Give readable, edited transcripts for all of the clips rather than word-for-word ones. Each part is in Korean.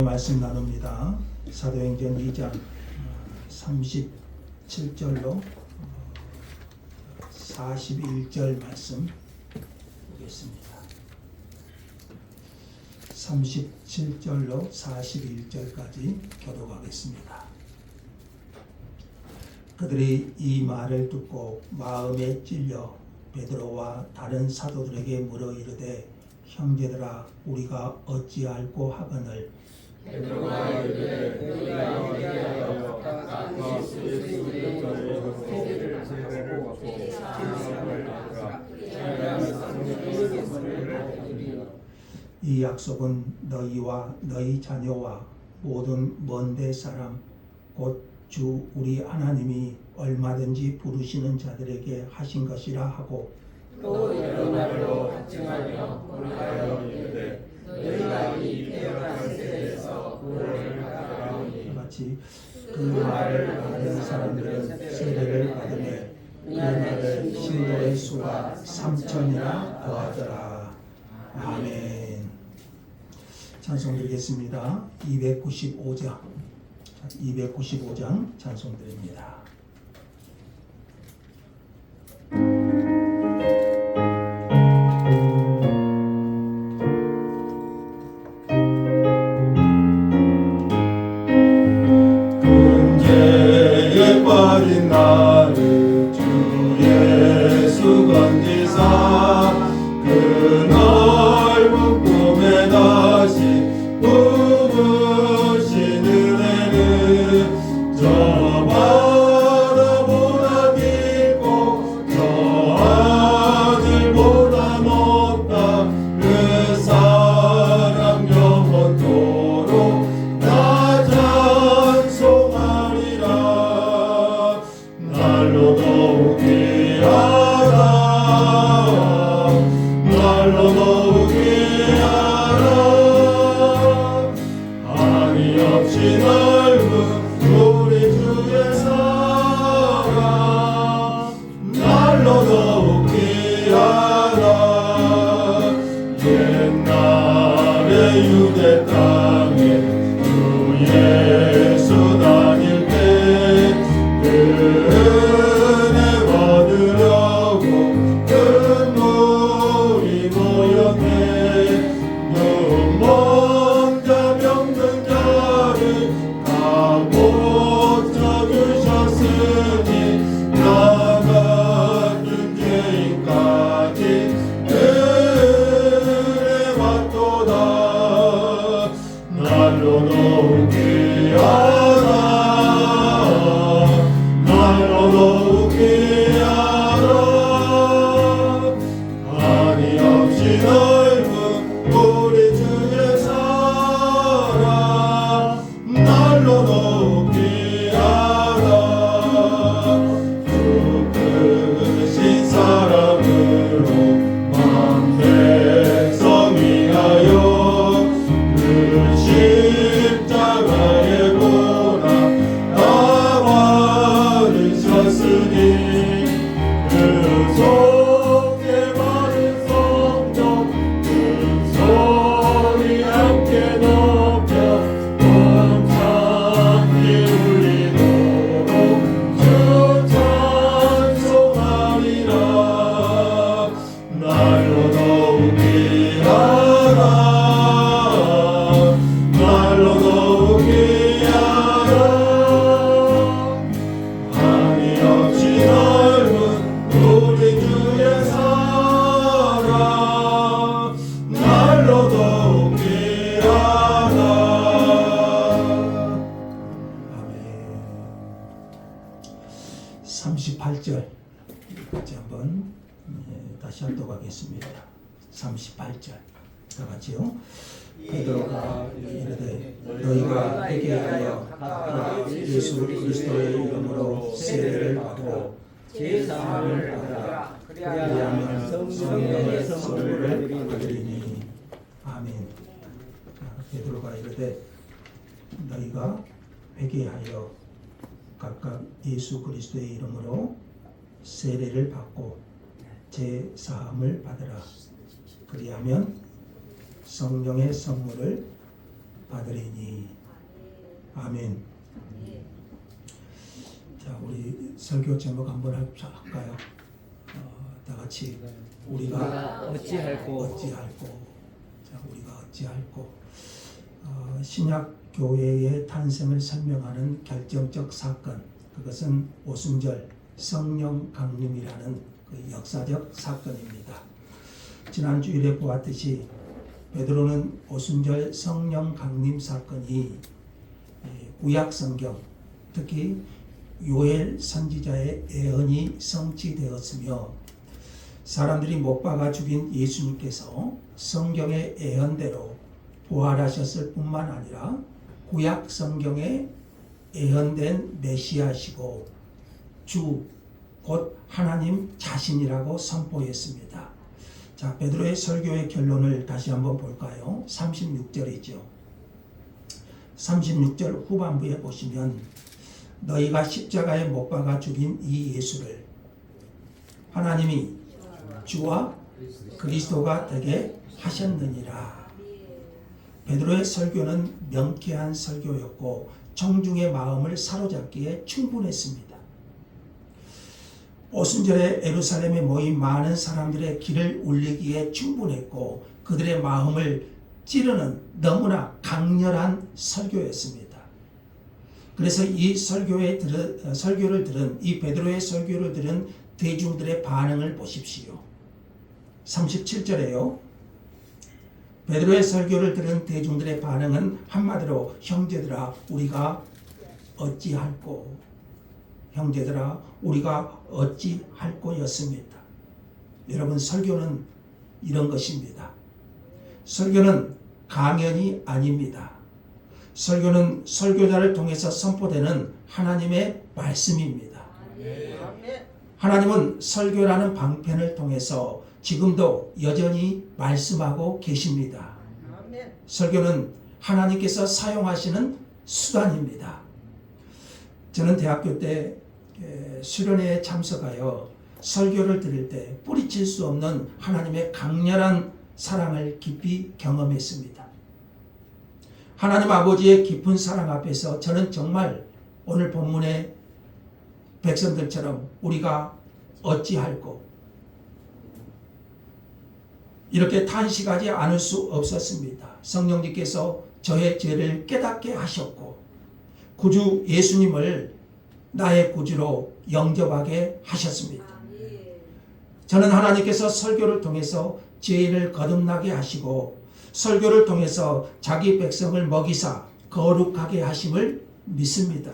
말씀 나눕니다. 사도행전 2장 37절로 41절 말씀 보겠습니다. 37절로 41절까지 교독하겠습니다. 그들이 이 말을 듣고 마음에 찔려 베드로와 다른 사도들에게 물어 이르되 형제들아 우리가 어찌할꼬 하거늘 베드로가 이르되 우리가 어찌하여 각각 예수 그리스도의 세례를 받고 제사함을 받으라. 그리하면 성령의 선물을 받으리라. 이 약속은 너희와 너희 자녀와 모든 먼데 사람 곧 주 우리 하나님이 얼마든지 부르시는 자들에게 하신 것이라 하고 또 이런 말로 확증하며 우리가 이르되 너희가 이 깨어난 세대에서 구원을 받으라오니 같이 그 말을 받은 사람들은 세례를 받으매 그 날은 신도의 수가 3천이나 더하더라. 아멘. 찬송 드리겠습니다. 295장 찬송 드립니다. 근죄에 빠진 나를 주 예수 건지사 그 넓은 꿈에 다시 부으신 은혜는 저 바다보다 깊고 저 하늘보다 높다. 그 사랑 영원토록 나 찬송하리라. 날로 더욱 귀하다. 날로 더욱 귀하다. 한이 없이 넓은 우리 주의 사랑 날로 더욱 귀하다. 옛날에 유대 땅에 주 예수 다닐 때 그 은혜 받으려고 눈물이 모였네. 눈먼 자 병든 자를 다 고쳐주셨으니 나 같은 죄인까지 은혜 받도다. 날로 더욱 귀하다. 날로 더욱 귀하다. 한이 없이 넓은 우리 주의 사랑 날로 더욱 귀하다. 주 크신 사랑으로 만 백성 위하여 그 십자가의 고난 다 받으셨으니 그 속에 많은 성령 그 소리 함께 높여 원창이 울리도록 주 찬송하리라. 날로 더욱 귀하다. 날로 더욱 귀하다. 한이 없이 넓은 우리 주의 사랑 날로 더욱 귀하다. 아멘. 38절 같이 한번 다시 합독하겠습니다. 38절 다 같이요. 베드로가 이르되 너희가 회개하여 각각 예수 그리스도의 이름으로 세례를 받고 제사함을 받으라. 그리하면 성령의 선물을 받으리니. 아멘. 베드로가 이르되 너희가 회개하여 각각 예수 그리스도의 이름으로 세례를 받고 제 사함을 받으라. 그리하면 성령의 선물을 받으리니. 아멘. 자, 우리 설교 제목 한번 할까요? 다 같이 우리가 어찌할꼬. 자, 우리가 어찌할꼬. 신약 교회의 탄생을 설명하는 결정적 사건, 그것은 오순절 성령 강림이라는 그 역사적 사건입니다. 지난 주일에 보았듯이 베드로는 오순절 성령 강림 사건이 구약 성경, 특히 요엘 선지자의 예언이 성취되었으며 사람들이 못 박아 죽인 예수님께서 성경의 예언대로 부활하셨을 뿐만 아니라 구약 성경에 예언된 메시아시고 주 곧 하나님 자신이라고 선포했습니다. 자, 베드로의 설교의 결론을 다시 한번 볼까요? 36절이죠. 36절 후반부에 보시면 너희가 십자가에 못 박아 죽인 이 예수를 하나님이 주와 그리스도가 되게 하셨느니라. 베드로의 설교는 명쾌한 설교였고 청중의 마음을 사로잡기에 충분했습니다. 오순절에 예루살렘에 모인 많은 사람들의 귀를 울리기에 충분했고 그들의 마음을 찌르는 너무나 강렬한 설교였습니다. 그래서 이 설교를 들은 이 베드로의 설교를 들은 대중들의 반응을 보십시오. 37절에요. 베드로의 설교를 들은 대중들의 반응은 한마디로 형제들아 우리가 어찌할꼬, 형제들아 우리가 어찌할꼬였습니다. 여러분, 설교는 이런 것입니다. 설교는 강연이 아닙니다. 설교는 설교자를 통해서 선포되는 하나님의 말씀입니다. 하나님은 설교라는 방편을 통해서 지금도 여전히 말씀하고 계십니다. 설교는 하나님께서 사용하시는 수단입니다. 저는 대학교 때 수련회에 참석하여 설교를 들을 때 뿌리칠 수 없는 하나님의 강렬한 사랑을 깊이 경험했습니다. 하나님 아버지의 깊은 사랑 앞에서 저는 정말 오늘 본문의 백성들처럼 우리가 어찌할꼬 이렇게 탄식하지 않을 수 없었습니다. 성령님께서 저의 죄를 깨닫게 하셨고 구주 예수님을 나의 구주로 영접하게 하셨습니다. 저는 하나님께서 설교를 통해서 죄인을 거듭나게 하시고 설교를 통해서 자기 백성을 먹이사 거룩하게 하심을 믿습니다.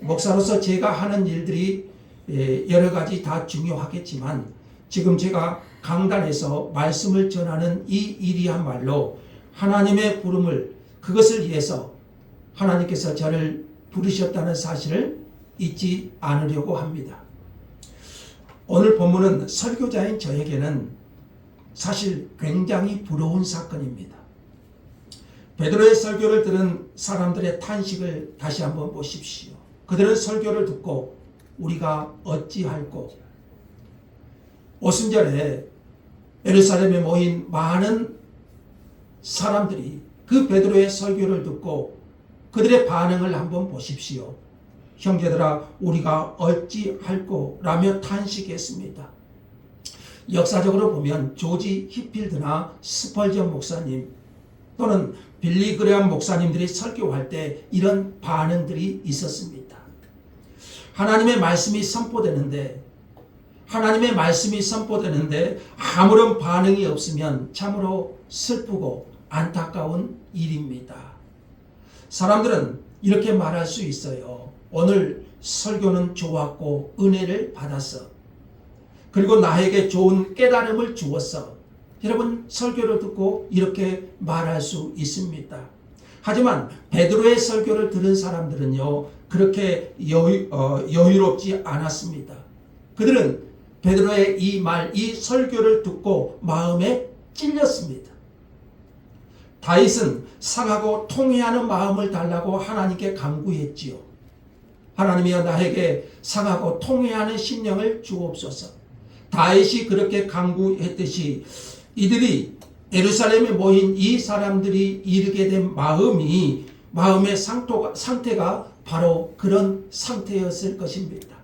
목사로서 제가 하는 일들이 여러 가지 다 중요하겠지만 지금 제가 강단에서 말씀을 전하는 이 일이야말로 하나님의 부름을 그것을 위해서 하나님께서 저를 부르셨다는 사실을 잊지 않으려고 합니다. 오늘 본문은 설교자인 저에게는 사실 굉장히 부러운 사건입니다. 베드로의 설교를 들은 사람들의 탄식을 다시 한번 보십시오. 그들은 설교를 듣고 우리가 어찌할꼬. 오순절에 예루살렘에 모인 많은 사람들이 그 베드로의 설교를 듣고 그들의 반응을 한번 보십시오. 형제들아 우리가 어찌할꼬 라며 탄식했습니다. 역사적으로 보면 조지 히필드나 스펄전 목사님 또는 빌리 그레엄 목사님들이 설교할 때 이런 반응들이 있었습니다. 하나님의 말씀이 선포되는데 아무런 반응이 없으면 참으로 슬프고 안타까운 일입니다. 사람들은 이렇게 말할 수 있어요. 오늘 설교는 좋았고 은혜를 받았어. 그리고 나에게 좋은 깨달음을 주었어. 여러분, 설교를 듣고 이렇게 말할 수 있습니다. 하지만 베드로의 설교를 들은 사람들은요 그렇게 여유롭지 않았습니다. 그들은 베드로의 이 설교를 듣고 마음에 찔렸습니다. 다윗은 상하고 통회하는 마음을 달라고 하나님께 간구했지요. 하나님이여 나에게 상하고 통회하는 심령을 주옵소서. 다윗이 그렇게 간구했듯이 이들이 예루살렘에 모인 이 사람들이 이르게 된 마음의 상태가 바로 그런 상태였을 것입니다.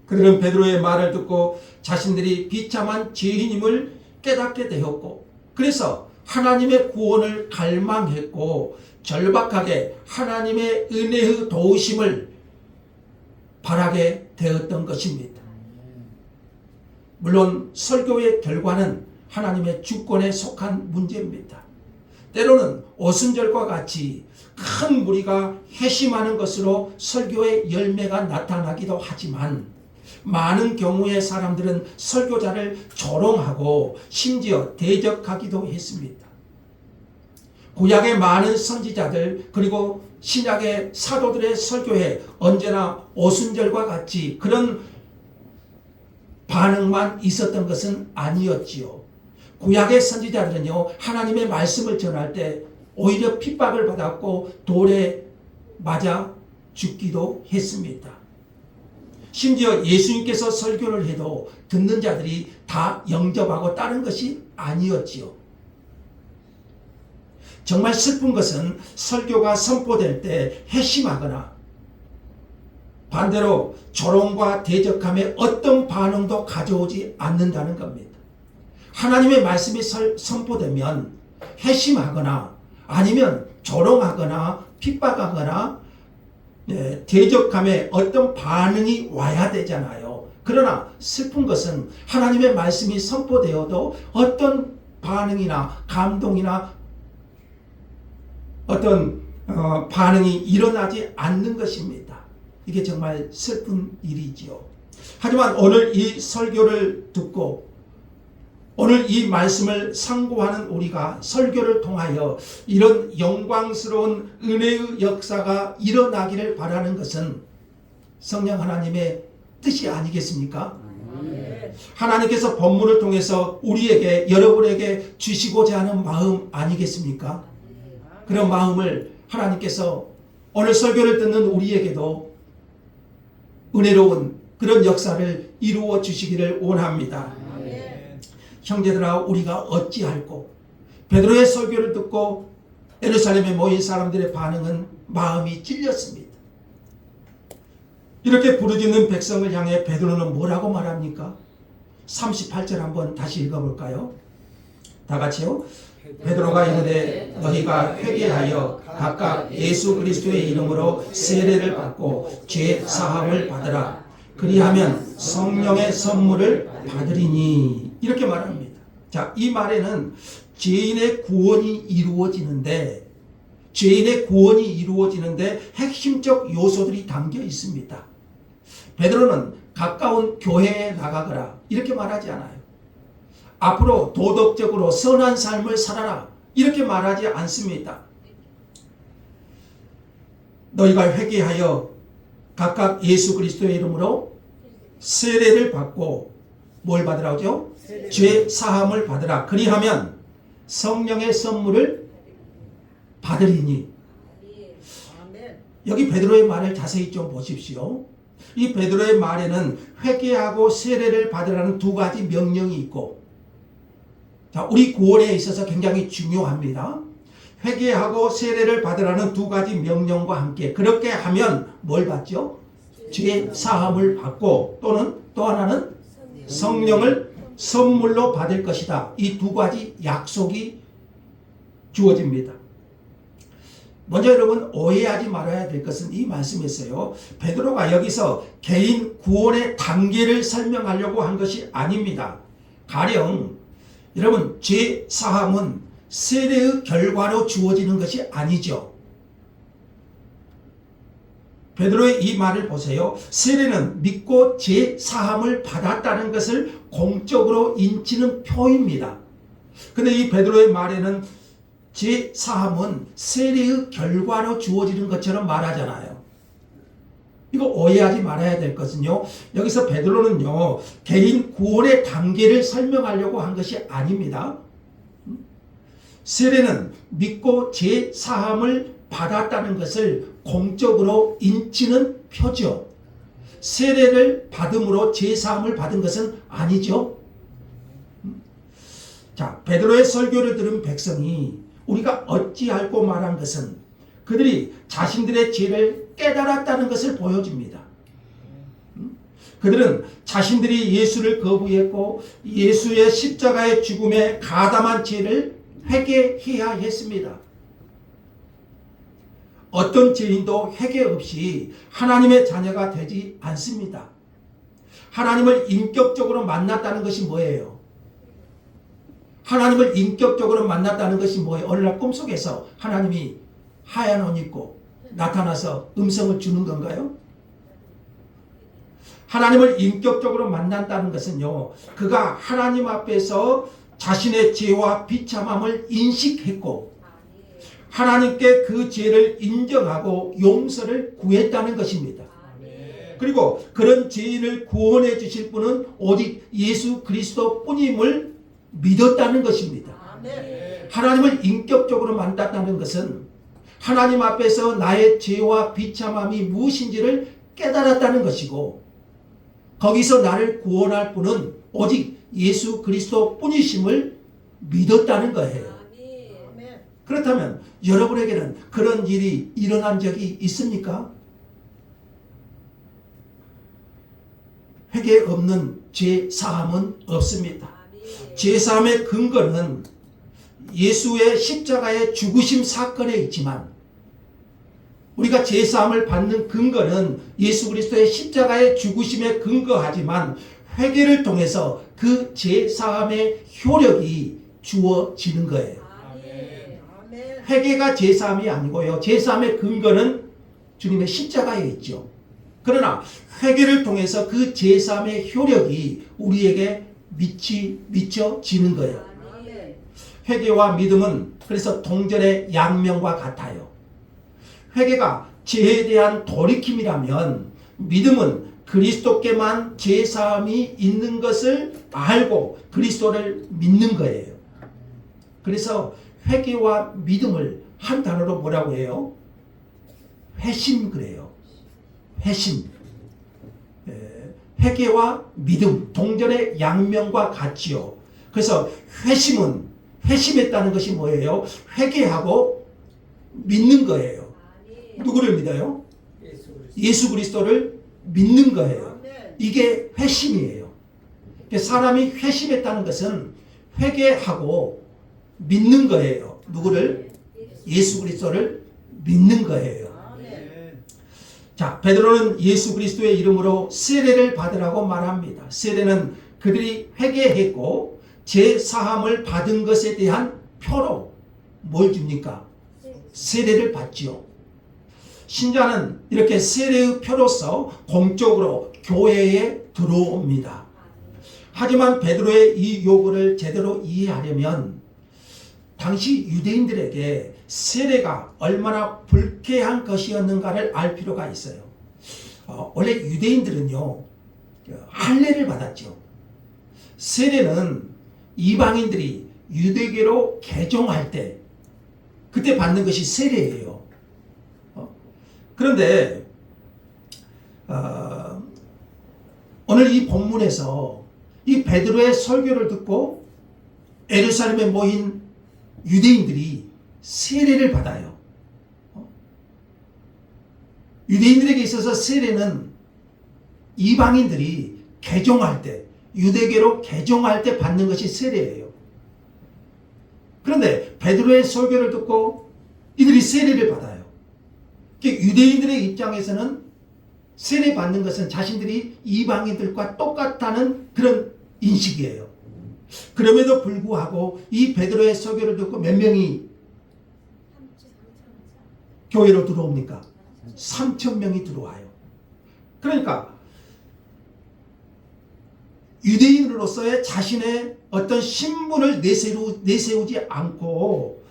그들은 베드로의 말을 듣고 자신들이 비참한 죄인임을 깨닫게 되었고, 그래서 하나님의 구원을 갈망했고 절박하게 하나님의 은혜의 도우심을 바라게 되었던 것입니다. 물론 설교의 결과는 하나님의 주권에 속한 문제입니다. 때로는 오순절과 같이 큰 무리가 회심하는 것으로 설교의 열매가 나타나기도 하지만, 많은 경우의 사람들은 설교자를 조롱하고 심지어 대적하기도 했습니다. 구약의 많은 선지자들 그리고 신약의 사도들의 설교에 언제나 오순절과 같이 그런 반응만 있었던 것은 아니었지요. 구약의 선지자들은요, 하나님의 말씀을 전할 때 오히려 핍박을 받았고 돌에 맞아 죽기도 했습니다. 심지어 예수님께서 설교를 해도 듣는 자들이 다 영접하고 따른 것이 아니었지요. 정말 슬픈 것은 설교가 선포될 때 회심하거나 반대로 조롱과 대적함에 어떤 반응도 가져오지 않는다는 겁니다. 하나님의 말씀이 선포되면 회심하거나 아니면 조롱하거나 핍박하거나 대적함에 어떤 반응이 와야 되잖아요. 그러나 슬픈 것은 하나님의 말씀이 선포되어도 어떤 반응이나 감동이나 어떤 반응이 일어나지 않는 것입니다. 이게 정말 슬픈 일이지요. 하지만 오늘 이 설교를 듣고 오늘 이 말씀을 상고하는 우리가 설교를 통하여 이런 영광스러운 은혜의 역사가 일어나기를 바라는 것은 성령 하나님의 뜻이 아니겠습니까? 하나님께서 본문을 통해서 우리에게, 여러분에게 주시고자 하는 마음 아니겠습니까? 그런 마음을 하나님께서 오늘 설교를 듣는 우리에게도 은혜로운 그런 역사를 이루어 주시기를 원합니다. 형제들아, 우리가 어찌할꼬? 베드로의 설교를 듣고 예루살렘에 모인 사람들의 반응은 마음이 찔렸습니다. 이렇게 부르짖는 백성을 향해 베드로는 뭐라고 말합니까? 38절 한번 다시 읽어볼까요? 다 같이요. 베드로가 이르되 너희가 회개하여 각각 예수 그리스도의 이름으로 세례를 받고 죄 사함을 받으라. 그리하면 성령의 선물을 받으리니. 이렇게 말합니다. 자, 이 말에는 죄인의 구원이 이루어지는데 핵심적 요소들이 담겨 있습니다. 베드로는 가까운 교회에 나가거라 이렇게 말하지 않아요. 앞으로 도덕적으로 선한 삶을 살아라 이렇게 말하지 않습니다. 너희가 회개하여 각각 예수 그리스도의 이름으로 세례를 받고 뭘 받으라고죠? 죄 사함을 받으라. 그리하면 성령의 선물을 받으리니. 여기 베드로의 말을 자세히 좀 보십시오. 이 베드로의 말에는 회개하고 세례를 받으라는 두 가지 명령이 있고, 자, 우리 구원에 있어서 굉장히 중요합니다. 회개하고 세례를 받으라는 두 가지 명령과 함께 그렇게 하면 뭘 받죠? 죄 사함을 받고 또는 또 하나는 성령을 선물로 받을 것이다. 이 두 가지 약속이 주어집니다. 먼저 여러분 오해하지 말아야 될 것은 이 말씀에서요, 베드로가 여기서 개인 구원의 단계를 설명하려고 한 것이 아닙니다. 가령 여러분 죄 사함은 세례의 결과로 주어지는 것이 아니죠. 베드로의 이 말을 보세요. 세례는 믿고 죄 사함을 받았다는 것을 공적으로 인치는 표입니다. 근데 이 베드로의 말에는 죄 사함은 세례의 결과로 주어지는 것처럼 말하잖아요. 이거 오해하지 말아야 될 것은요, 여기서 베드로는요 개인 구원의 단계를 설명하려고 한 것이 아닙니다. 세례는 믿고 죄 사함을 받았다는 것을 공적으로 인치는 표죠. 세례를 받음으로 죄 사함을 받은 것은 아니죠. 자, 자, 베드로의 설교를 들은 백성이 우리가 어찌할꼬 말한 것은 그들이 자신들의 죄를 깨달았다는 것을 보여줍니다. 그들은 자신들이 예수를 거부했고 예수의 십자가의 죽음에 가담한 죄를 회개해야 했습니다. 어떤 죄인도 회개 없이 하나님의 자녀가 되지 않습니다. 하나님을 인격적으로 만났다는 것이 뭐예요? 하나님을 인격적으로 만났다는 것이 뭐예요? 어느 날 꿈속에서 하나님이 하얀 옷 입고 나타나서 음성을 주는 건가요? 하나님을 인격적으로 만난다는 것은요, 그가 하나님 앞에서 자신의 죄와 비참함을 인식했고 하나님께 그 죄를 인정하고 용서를 구했다는 것입니다. 그리고 그런 죄인을 구원해 주실 분은 오직 예수 그리스도 뿐임을 믿었다는 것입니다. 하나님을 인격적으로 만났다는 것은 하나님 앞에서 나의 죄와 비참함이 무엇인지를 깨달았다는 것이고 거기서 나를 구원할 분은 오직 예수 그리스도 뿐이심을 믿었다는 거예요. 그렇다면 여러분에게는 그런 일이 일어난 적이 있습니까? 회개 없는 죄 사함은 없습니다. 죄 사함의 근거는 예수의 십자가의 죽으심 사건에 있지만 우리가 죄 사함을 받는 근거는 예수 그리스도의 십자가의 죽으심에 근거하지만 회개를 통해서 그 죄 사함의 효력이 주어지는 거예요. 회개가 죄 사함이 아니고요. 죄 사함의 근거는 주님의 십자가에 있죠. 그러나 회개를 통해서 그 죄 사함의 효력이 우리에게 미쳐지는 거예요. 회개와 믿음은 그래서 동전의 양면과 같아요. 회개가 죄에 대한 돌이킴이라면 믿음은 그리스도께만 죄 사함이 있는 것을 알고 그리스도를 믿는 거예요. 그래서 회개와 믿음을 한 단어로 뭐라고 해요? 회심 그래요. 회심. 회개와 믿음 동전의 양면과 같지요. 그래서 회심했다는 것이 뭐예요? 회개하고 믿는 거예요. 누구를 믿어요? 예수 그리스도를 믿는 거예요. 이게 회심이에요. 사람이 회심했다는 것은 회개하고 믿는 거예요. 누구를? 예수 그리스도를 믿는 거예요. 자, 베드로는 예수 그리스도의 이름으로 세례를 받으라고 말합니다. 세례는 그들이 회개했고 죄 사함을 받은 것에 대한 표로 뭘 줍니까? 세례를 받지요. 신자는 이렇게 세례의 표로서 공적으로 교회에 들어옵니다. 하지만 베드로의 이 요구를 제대로 이해하려면 당시 유대인들에게 세례가 얼마나 불쾌한 것이었는가를 알 필요가 있어요. 원래 유대인들은요, 할례를 받았죠. 세례는 이방인들이 유대교로 개종할 때 그때 받는 것이 세례예요. 그런데 오늘 이 본문에서 이 베드로의 설교를 듣고 예루살렘에 모인 유대인들이 세례를 받아요. 유대인들에게 있어서 세례는 이방인들이 개종할 때, 유대교로 개종할 때 받는 것이 세례예요. 그런데 베드로의 설교를 듣고 이들이 세례를 받아요. 유대인들의 입장에서는 세례 받는 것은 자신들이 이방인들과 똑같다는 그런 인식이에요. 그럼에도 불구하고 이 베드로의 설교를 듣고 몇 명이 교회로 들어옵니까? 3,000명이 들어와요. 그러니까 유대인으로서의 자신의 어떤 신분을 내세우지 않고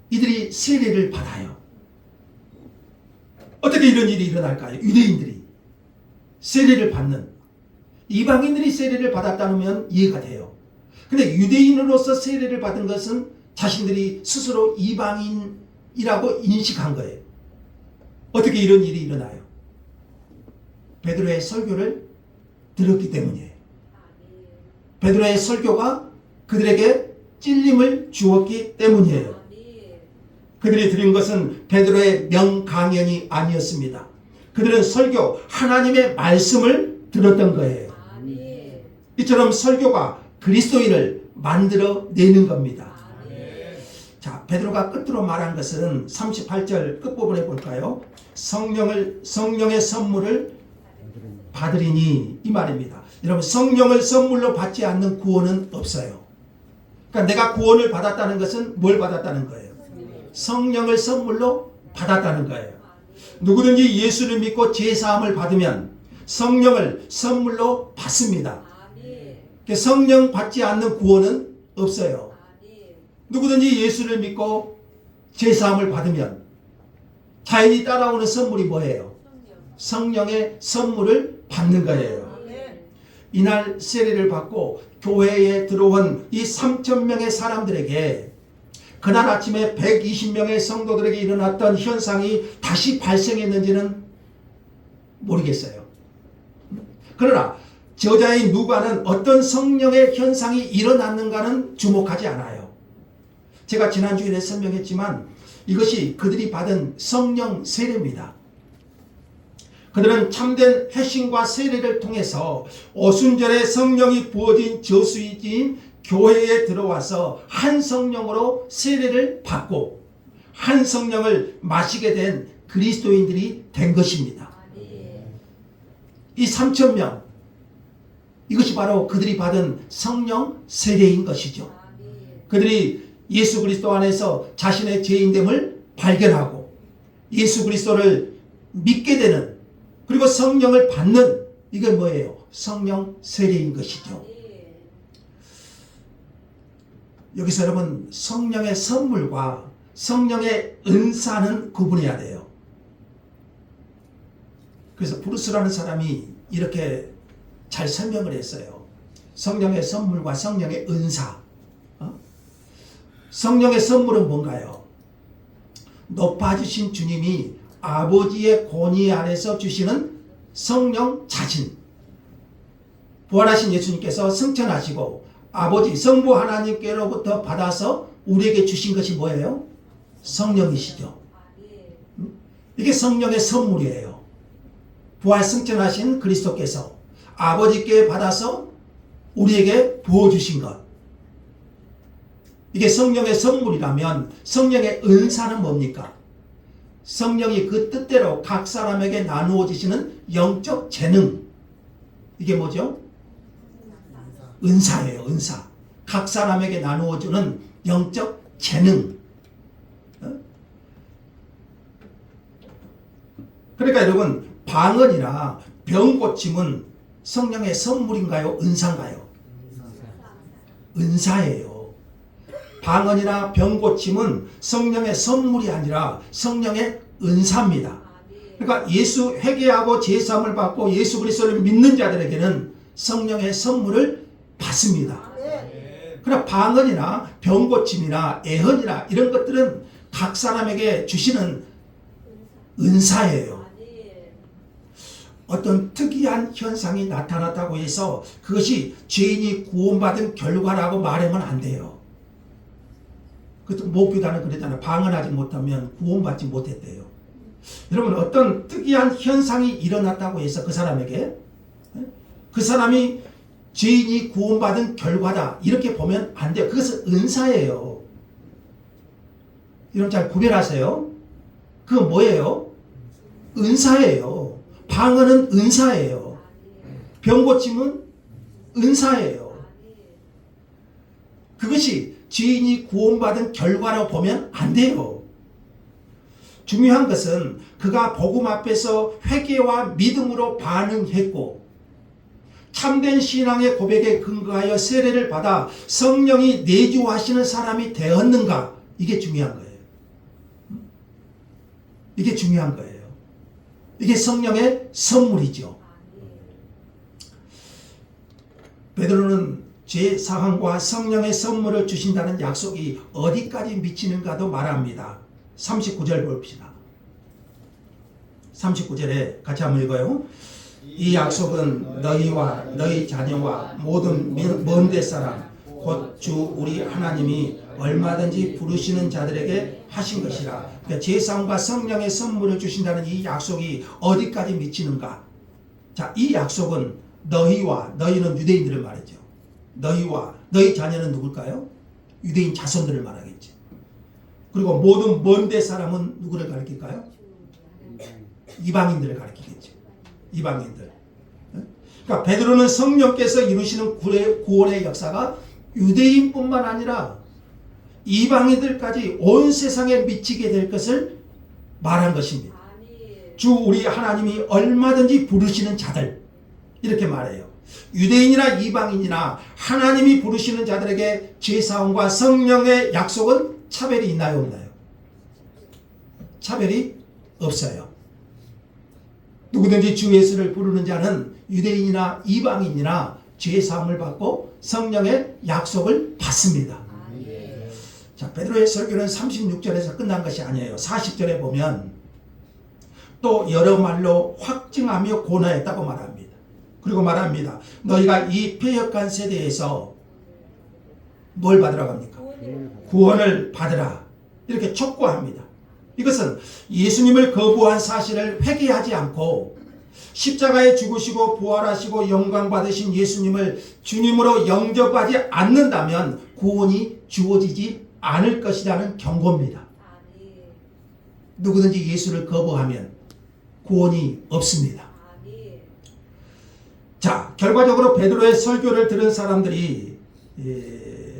이들이 세례를 받아요. 어떻게 이런 일이 일어날까요? 유대인들이 세례를 받는, 이방인들이 세례를 받았다면 이해가 돼요. 근데 유대인으로서 세례를 받은 것은 자신들이 스스로 이방인이라고 인식한 거예요. 어떻게 이런 일이 일어나요? 베드로의 설교를 들었기 때문이에요. 베드로의 설교가 그들에게 찔림을 주었기 때문이에요. 그들이 드린 것은 베드로의 명강연이 아니었습니다. 그들은 설교, 하나님의 말씀을 들었던 거예요. 이처럼 설교가 그리스도인을 만들어내는 겁니다. 자, 베드로가 끝으로 말한 것은 38절 끝부분에 볼까요? 성령의 선물을 받으리니, 이 말입니다. 여러분, 성령을 선물로 받지 않는 구원은 없어요. 그러니까 내가 구원을 받았다는 것은 뭘 받았다는 거예요? 성령을 선물로 받았다는 거예요. 누구든지 예수를 믿고 죄사함을 받으면 성령을 선물로 받습니다. 성령 받지 않는 구원은 없어요. 누구든지 예수를 믿고 죄사함을 받으면 자연히 따라오는 선물이 뭐예요? 성령의 선물을 받는 거예요. 이날 세례를 받고 교회에 들어온 이 3,000명의 사람들에게 그날 아침에 120명의 성도들에게 일어났던 현상이 다시 발생했는지는 모르겠어요. 그러나 저자인 누가는 어떤 성령의 현상이 일어났는가는 주목하지 않아요. 제가 지난주에 설명했지만 이것이 그들이 받은 성령 세례입니다. 그들은 참된 회심과 세례를 통해서 오순절에 성령이 부어진 저수지인 교회에 들어와서 한 성령으로 세례를 받고 한 성령을 마시게 된 그리스도인들이 된 것입니다. 이 3,000명, 이것이 바로 그들이 받은 성령 세례인 것이죠. 그들이 예수 그리스도 안에서 자신의 죄인됨을 발견하고 예수 그리스도를 믿게 되는, 그리고 성령을 받는, 이게 뭐예요? 성령 세례인 것이죠. 여기서 여러분, 성령의 선물과 성령의 은사는 구분해야 돼요. 그래서 브루스라는 사람이 이렇게 잘 설명을 했어요. 성령의 선물과 성령의 은사. 성령의 선물은 뭔가요? 높아지신 주님이 아버지의 권위 안에서 주시는 성령 자신. 부활하신 예수님께서 승천하시고 아버지 성부 하나님께로부터 받아서 우리에게 주신 것이 뭐예요? 성령이시죠. 이게 성령의 선물이에요. 부활 승천하신 그리스도께서 아버지께 받아서 우리에게 부어주신 것. 이게 성령의 선물이라면 성령의 은사는 뭡니까? 성령이 그 뜻대로 각 사람에게 나누어 주시는 영적 재능. 이게 뭐죠? 은사예요. 은사. 각 사람에게 나누어 주는 영적 재능. 그러니까 여러분, 방언이나 병 고침은 성령의 선물인가요? 은사인가요? 은사예요. 방언이나 병 고침은 성령의 선물이 아니라 성령의 은사입니다. 그러니까 예수 회개하고 제사함을 받고 예수 그리스도를 믿는 자들에게는 성령의 선물을 받습니다. 그러나 방언이나 병 고침이나 애언이나 이런 것들은 각 사람에게 주시는 은사예요. 어떤 특이한 현상이 나타났다고 해서 그것이 죄인이 구원받은 결과라고 말하면 안 돼요. 목교단은 그랬잖아요. 방언하지 못하면 구원받지 못했대요. 여러분, 어떤 특이한 현상이 일어났다고 해서 그 사람에게, 그 사람이 죄인이 구원받은 결과다, 이렇게 보면 안 돼요. 그것은 은사예요. 여러분 잘 구별하세요. 그건 뭐예요? 은사예요. 방언은 은사예요. 병 고침은 은사예요. 그것이 죄인이 구원받은 결과라고 보면 안 돼요. 중요한 것은 그가 복음 앞에서 회개와 믿음으로 반응했고 참된 신앙의 고백에 근거하여 세례를 받아 성령이 내주하시는 사람이 되었는가, 이게 중요한 거예요. 이게 중요한 거예요. 이게 성령의 선물이죠. 베드로는 죄사함과 성령의 선물을 주신다는 약속이 어디까지 미치는가도 말합니다. 39절 봅시다. 39절에 같이 한번 읽어요. 이 약속은 너희와 너희 자녀와 모든 먼 데 사람 곧 곧 주 우리 하나님이 얼마든지 부르시는 자들에게 하신 것이라. 그러니까 제사함과 성령의 선물을 주신다는 이 약속이 어디까지 미치는가? 자, 이 약속은 너희와, 너희는 유대인들을 말했죠. 너희와 너희 자녀는 누굴까요? 유대인 자손들을 말하겠죠. 그리고 모든 먼데 사람은 누구를 가리킬까요? 이방인들을 가리키겠죠. 이방인들. 그러니까 베드로는 성령께서 이루시는 구원의 역사가 유대인뿐만 아니라 이방인들까지 온 세상에 미치게 될 것을 말한 것입니다. 주 우리 하나님이 얼마든지 부르시는 자들, 이렇게 말해요. 유대인이나 이방인이나 하나님이 부르시는 자들에게 죄사함과 성령의 약속은 차별이 있나요, 없나요? 차별이 없어요. 누구든지 주 예수를 부르는 자는 유대인이나 이방인이나 죄사함을 받고 성령의 약속을 받습니다. 자, 베드로의 설교는 36절에서 끝난 것이 아니에요. 40절에 보면 또 여러 말로 확증하며 고난했다고 말합니다. 그리고 말합니다. 너희가 이 패역한 세대에서 뭘 받으라고 합니까? 구원을 받으라. 이렇게 촉구합니다. 이것은 예수님을 거부한 사실을 회개하지 않고 십자가에 죽으시고 부활하시고 영광 받으신 예수님을 주님으로 영접하지 않는다면 구원이 주어지지 않을 것이라는 경고입니다. 누구든지 예수를 거부하면 구원이 없습니다. 자, 결과적으로 베드로의 설교를 들은 사람들이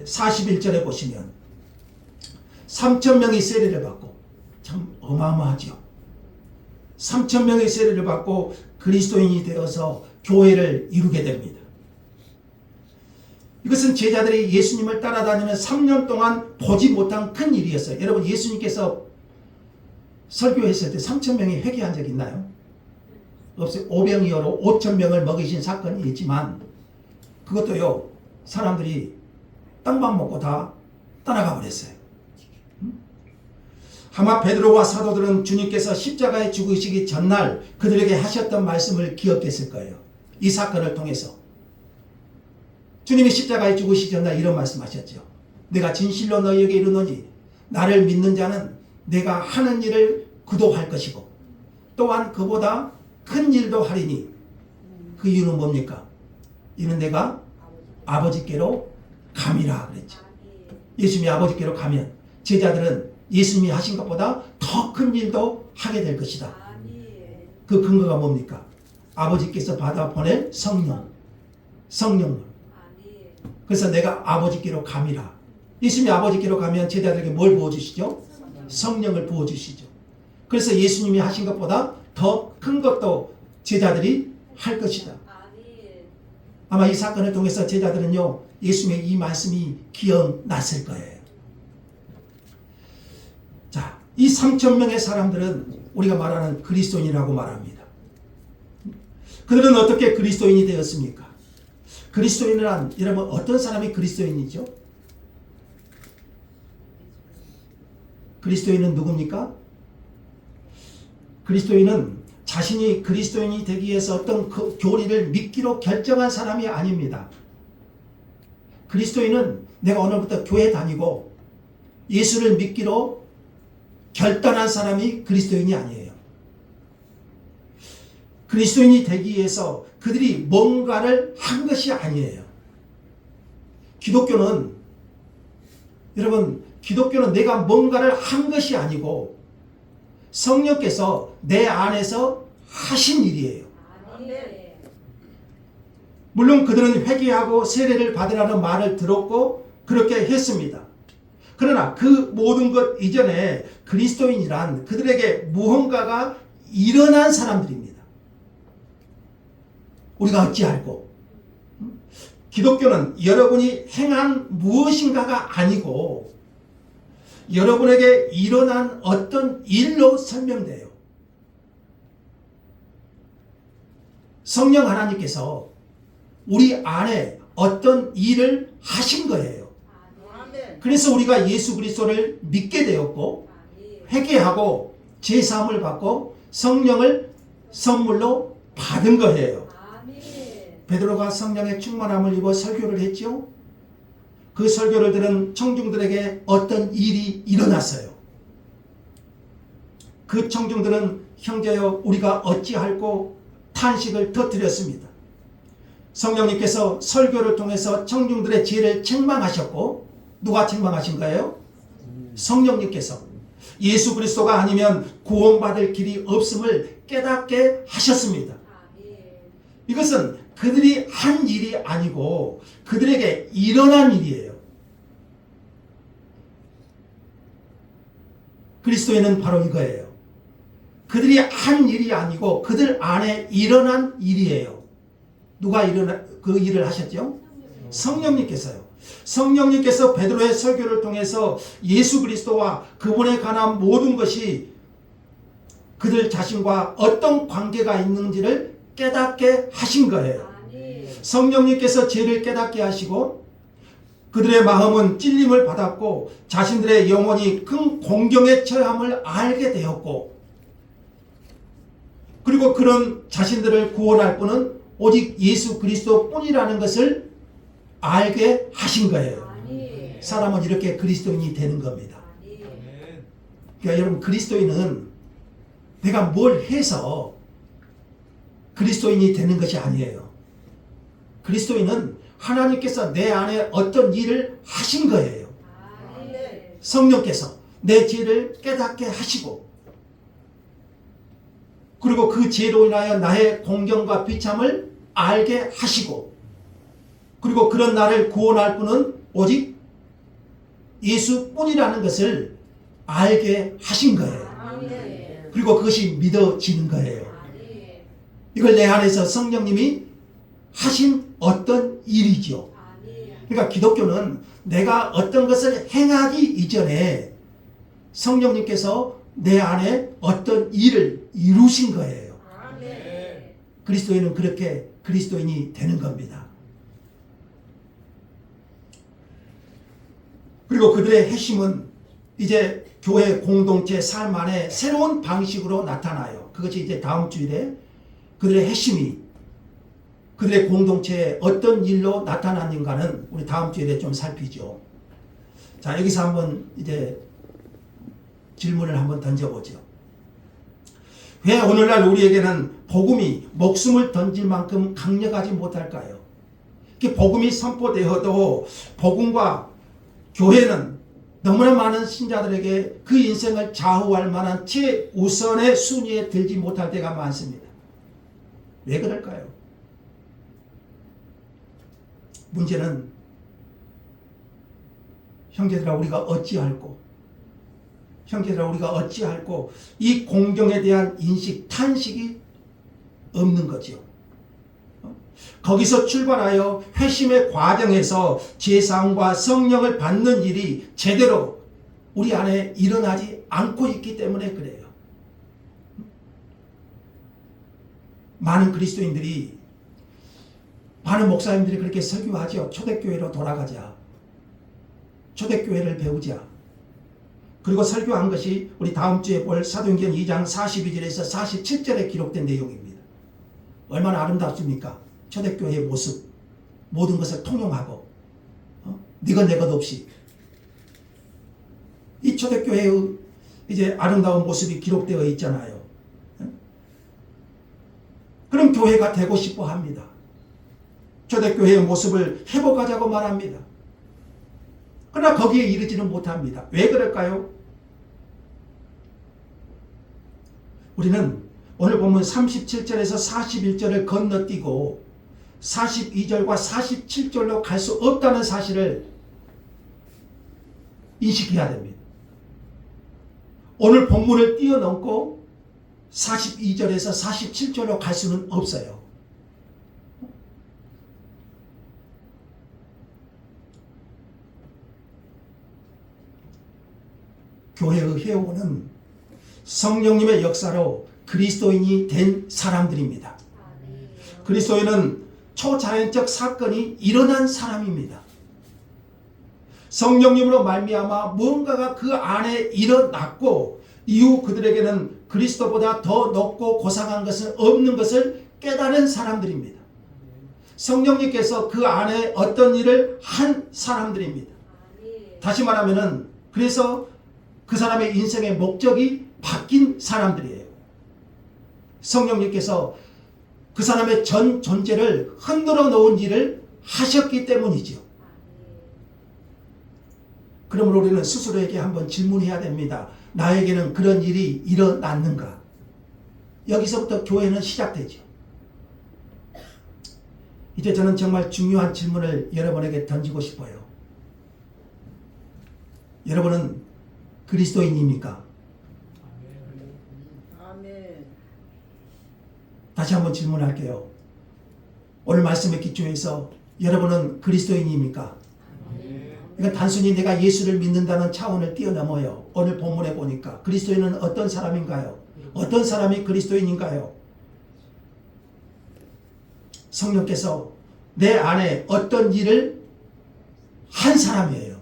41절에 보시면 3,000명이 세례를 받고, 참 어마어마하죠. 3,000명의 세례를 받고 그리스도인이 되어서 교회를 이루게 됩니다. 이것은 제자들이 예수님을 따라다니는 3년 동안 보지 못한 큰 일이었어요. 여러분, 예수님께서 설교했을 때 3,000명이 회개한 적 있나요? 없어요. 오병이어로 5,000명을 먹이신 사건이 있지만 그것도요, 사람들이 떡밥 먹고 다 떠나가 버렸어요. 아마 베드로와 사도들은 주님께서 십자가에 죽으시기 전날 그들에게 하셨던 말씀을 기억했을 거예요. 이 사건을 통해서 주님이 십자가에 죽으시기 전날 이런 말씀하셨죠. 내가 진실로 너희에게 이르노니 나를 믿는 자는 내가 하는 일을 그도 할 것이고 또한 그보다 큰 일도 하리니. 그 이유는 뭡니까? 이는 내가 아버지께로 감이라 그랬죠. 예수님이 아버지께로 가면 제자들은 예수님이 하신 것보다 더 큰 일도 하게 될 것이다. 그 근거가 뭡니까? 아버지께서 받아 보낼 성령을. 그래서 내가 아버지께로 감이라. 예수님이 아버지께로 가면 제자들에게 뭘 부어주시죠? 성령을 부어주시죠. 그래서 예수님이 하신 것보다 더 큰 것도 제자들이 할 것이다. 아마 이 사건을 통해서 제자들은요, 예수님의 이 말씀이 기억났을 거예요. 자, 이 3,000명의 사람들은 우리가 말하는 그리스도인이라고 말합니다. 그들은 어떻게 그리스도인이 되었습니까? 그리스도인이란, 여러분, 어떤 사람이 그리스도인이죠? 그리스도인은 누굽니까? 그리스도인은 자신이 그리스도인이 되기 위해서 어떤 그 교리를 믿기로 결정한 사람이 아닙니다. 그리스도인은 내가 오늘부터 교회 다니고 예수를 믿기로 결단한 사람이 그리스도인이 아니에요. 그리스도인이 되기 위해서 그들이 뭔가를 한 것이 아니에요. 기독교는, 여러분, 기독교는 내가 뭔가를 한 것이 아니고 성령께서 내 안에서 하신 일이에요. 물론 그들은 회개하고 세례를 받으라는 말을 들었고 그렇게 했습니다. 그러나 그 모든 것 이전에 그리스도인이란 그들에게 무언가가 일어난 사람들입니다. 우리가 어찌 알고? 기독교는 여러분이 행한 무엇인가가 아니고 여러분에게 일어난 어떤 일로 설명돼요. 성령 하나님께서 우리 안에 어떤 일을 하신 거예요. 그래서 우리가 예수 그리스도를 믿게 되었고 회개하고 제사함을 받고 성령을 선물로 받은 거예요. 베드로가 성령의 충만함을 입어 설교를 했죠. 그 설교를 들은 청중들에게 어떤 일이 일어났어요. 그 청중들은 형제여 우리가 어찌할꼬 탄식을 터뜨렸습니다. 성령님께서 설교를 통해서 청중들의 지혜를 책망하셨고, 누가 책망하신 거예요? 성령님께서. 예수 그리스도가 아니면 구원받을 길이 없음을 깨닫게 하셨습니다. 이것은 그들이 한 일이 아니고 그들에게 일어난 일이에요. 그리스도에는 바로 이거예요. 그들이 한 일이 아니고 그들 안에 일어난 일이에요. 누가 그 일을 하셨죠? 성령님께서요. 성령님께서 베드로의 설교를 통해서 예수 그리스도와 그분에 관한 모든 것이 그들 자신과 어떤 관계가 있는지를 깨닫게 하신 거예요. 성령님께서 죄를 깨닫게 하시고 그들의 마음은 찔림을 받았고 자신들의 영혼이 큰 공경에 처함을 알게 되었고, 그리고 그런 자신들을 구원할 분은 오직 예수 그리스도 뿐이라는 것을 알게 하신 거예요. 사람은 이렇게 그리스도인이 되는 겁니다. 그러니까 여러분, 그리스도인은 내가 뭘 해서 그리스도인이 되는 것이 아니에요. 그리스도인은 하나님께서 내 안에 어떤 일을 하신 거예요. 성령께서 내 죄를 깨닫게 하시고, 그리고 그 죄로 인하여 나의 공경과 비참을 알게 하시고, 그리고 그런 나를 구원할 분은 오직 예수뿐이라는 것을 알게 하신 거예요. 그리고 그것이 믿어지는 거예요. 이걸 내 안에서 성령님이 하신 어떤 일이죠. 그러니까 기독교는 내가 어떤 것을 행하기 이전에 성령님께서 내 안에 어떤 일을 이루신 거예요. 그리스도인은 그렇게 그리스도인이 되는 겁니다. 그리고 그들의 핵심은 이제 교회 공동체 삶 안에 새로운 방식으로 나타나요. 그것이 이제 다음 주일에 그들의 핵심이 그들의 공동체에 어떤 일로 나타났는가는 우리 다음 주일에 좀 살피죠. 자, 여기서 한번 이제 질문을 한번 던져보죠. 왜 오늘날 우리에게는 복음이 목숨을 던질 만큼 강력하지 못할까요? 복음이 선포되어도 복음과 교회는 너무나 많은 신자들에게 그 인생을 좌우할 만한 최우선의 순위에 들지 못할 때가 많습니다. 왜 그럴까요? 문제는 형제들아 우리가 어찌할꼬, 형제들아 우리가 어찌할꼬, 이 공경에 대한 인식, 탄식이 없는 거죠. 거기서 출발하여 회심의 과정에서 제사함과 성령을 받는 일이 제대로 우리 안에 일어나지 않고 있기 때문에 그래요. 많은 그리스도인들이, 많은 목사님들이 그렇게 설교하죠. 초대교회로 돌아가자. 초대교회를 배우자. 그리고 설교한 것이 우리 다음 주에 볼 사도행전 2장 42절에서 47절에 기록된 내용입니다. 얼마나 아름답습니까? 초대교회의 모습, 모든 것을 통용하고 네것 내것 없이 이 초대교회의 이제 아름다운 모습이 기록되어 있잖아요. 그런 교회가 되고 싶어 합니다. 초대교회의 모습을 회복하자고 말합니다. 그러나 거기에 이르지는 못합니다. 왜 그럴까요? 우리는 오늘 보면 37절에서 41절을 건너뛰고 42절과 47절로 갈 수 없다는 사실을 인식해야 됩니다. 오늘 본문을 뛰어넘고 42절에서 47절로 갈 수는 없어요. 교회의 회오는 성령님의 역사로 그리스도인이 된 사람들입니다. 그리스도인은 초자연적 사건이 일어난 사람입니다. 성령님으로 말미암아 무언가가 그 안에 일어났고 이후 그들에게는 그리스도보다 더 높고 고상한 것은 없는 것을 깨달은 사람들입니다. 성령님께서 그 안에 어떤 일을 한 사람들입니다. 다시 말하면은 그래서 그 사람의 인생의 목적이 바뀐 사람들이에요. 성령님께서 그 사람의 전 존재를 흔들어 놓은 일을 하셨기 때문이죠. 그러므로 우리는 스스로에게 한번 질문해야 됩니다. 나에게는 그런 일이 일어났는가? 여기서부터 교회는 시작되죠. 이제 저는 정말 중요한 질문을 여러분에게 던지고 싶어요. 여러분은 그리스도인입니까? 아멘. 다시 한번 질문할게요. 오늘 말씀의 기초에서 여러분은 그리스도인입니까? 이건 단순히 내가 예수를 믿는다는 차원을 뛰어넘어요. 오늘 본문에 보니까 그리스도인은 어떤 사람인가요? 어떤 사람이 그리스도인인가요? 성령께서 내 안에 어떤 일을 한 사람이에요.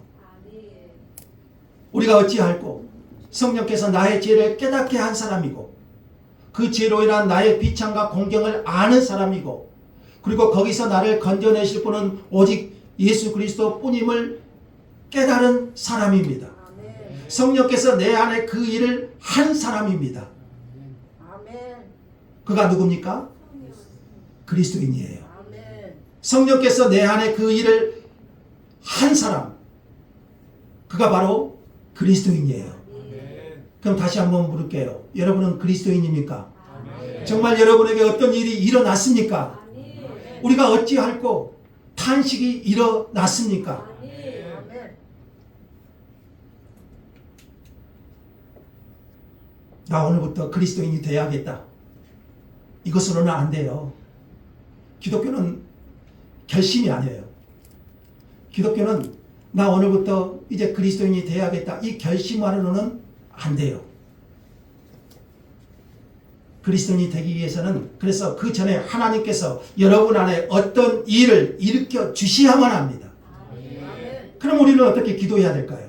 우리가 어찌할꼬? 성령께서 나의 죄를 깨닫게 한 사람이고 그 죄로 인한 나의 비참과 공경을 아는 사람이고 그리고 거기서 나를 건져내실 분은 오직 예수 그리스도 뿐임을 깨달은 사람입니다. 성령께서 내 안에 그 일을 한 사람입니다. 그가 누굽니까? 그리스도인이에요. 성령께서 내 안에 그 일을 한 사람, 그가 바로 그리스도인이에요. 그럼 다시 한번 물을게요. 여러분은 그리스도인입니까? 정말 여러분에게 어떤 일이 일어났습니까? 우리가 어찌할꼬 탄식이 일어났습니까? 나 오늘부터 그리스도인이 되어야겠다. 이것으로는 안 돼요. 기독교는 결심이 아니에요. 기독교는 나 오늘부터 이제 그리스도인이 되어야겠다. 이 결심하로는 안 돼요. 그리스도인이 되기 위해서는 그래서 그 전에 하나님께서 여러분 안에 어떤 일을 일으켜 주셔야만 합니다. 그럼 우리는 어떻게 기도해야 될까요?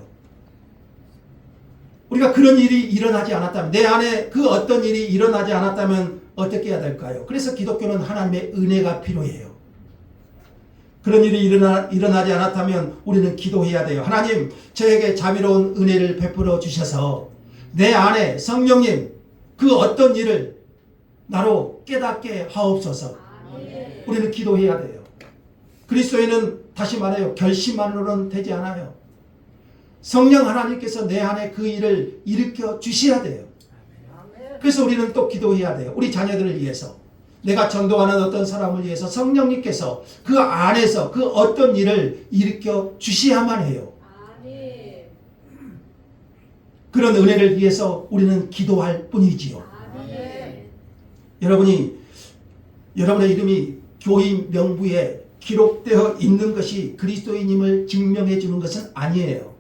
우리가 그런 일이 일어나지 않았다면 내 안에 그 어떤 일이 일어나지 않았다면 어떻게 해야 될까요? 그래서 기독교는 하나님의 은혜가 필요해요. 그런 일이 일어나지 않았다면 우리는 기도해야 돼요. 하나님, 저에게 자비로운 은혜를 베풀어 주셔서 내 안에 성령님 그 어떤 일을 나로 깨닫게 하옵소서. 우리는 기도해야 돼요. 그리스도인은 다시 말해요. 결심만으로는 되지 않아요. 성령 하나님께서 내 안에 그 일을 일으켜 주셔야 돼요. 그래서 우리는 또 기도해야 돼요. 우리 자녀들을 위해서. 내가 전도하는 어떤 사람을 위해서 성령님께서 그 안에서 그 어떤 일을 일으켜 주셔야만 해요. 그런 은혜를 위해서 우리는 기도할 뿐이지요. 여러분의 이름이 교인 명부에 기록되어 있는 것이 그리스도인임을 증명해 주는 것은 아니에요.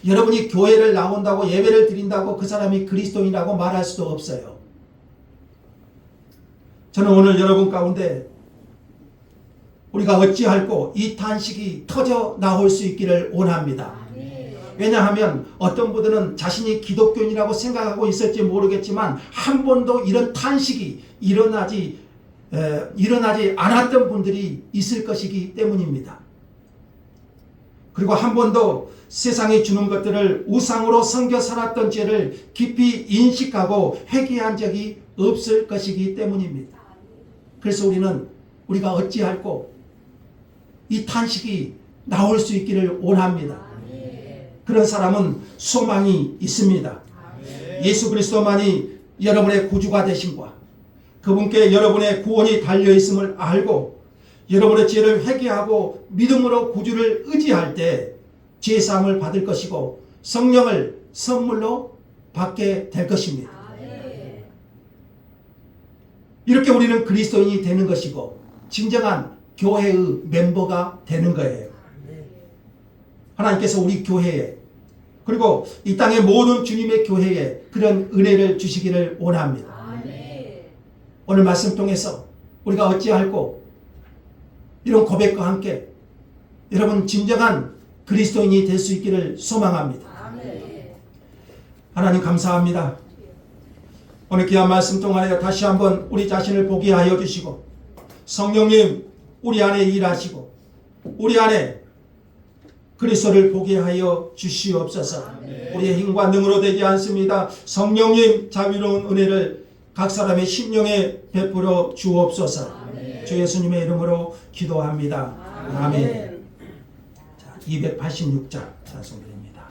여러분이 교회를 나온다고 예배를 드린다고 그 사람이 그리스도인이라고 말할 수도 없어요. 저는 오늘 여러분 가운데 우리가 어찌할꼬 이 탄식이 터져 나올 수 있기를 원합니다. 왜냐하면 어떤 분들은 자신이 기독교인이라고 생각하고 있을지 모르겠지만 한 번도 이런 탄식이 일어나지 않았던 분들이 있을 것이기 때문입니다. 그리고 한 번도 세상이 주는 것들을 우상으로 섬겨 살았던 죄를 깊이 인식하고 회개한 적이 없을 것이기 때문입니다. 그래서 우리가 어찌할꼬 이 탄식이 나올 수 있기를 원합니다. 그런 사람은 소망이 있습니다. 예수 그리스도만이 여러분의 구주가 되신과 그분께 여러분의 구원이 달려있음을 알고 여러분의 죄를 회개하고 믿음으로 구주를 의지할 때 죄사함을 받을 것이고 성령을 선물로 받게 될 것입니다. 이렇게 우리는 그리스도인이 되는 것이고 진정한 교회의 멤버가 되는 거예요. 하나님께서 우리 교회에 그리고 이 땅의 모든 주님의 교회에 그런 은혜를 주시기를 원합니다. 오늘 말씀 통해서 우리가 어찌할꼬 이런 고백과 함께 여러분 진정한 그리스도인이 될 수 있기를 소망합니다. 하나님 감사합니다. 오늘 귀한 말씀 동안에 다시 한번 우리 자신을 보게 하여 주시고 성령님 우리 안에 일하시고 우리 안에 그리스도를 보게 하여 주시옵소서. 우리의 힘과 능으로 되지 않습니다. 성령님 자비로운 은혜를 각 사람의 심령에 베풀어 주옵소서. 주 예수님의 이름으로 기도합니다. 아멘. 자, 286장 찬송드립니다.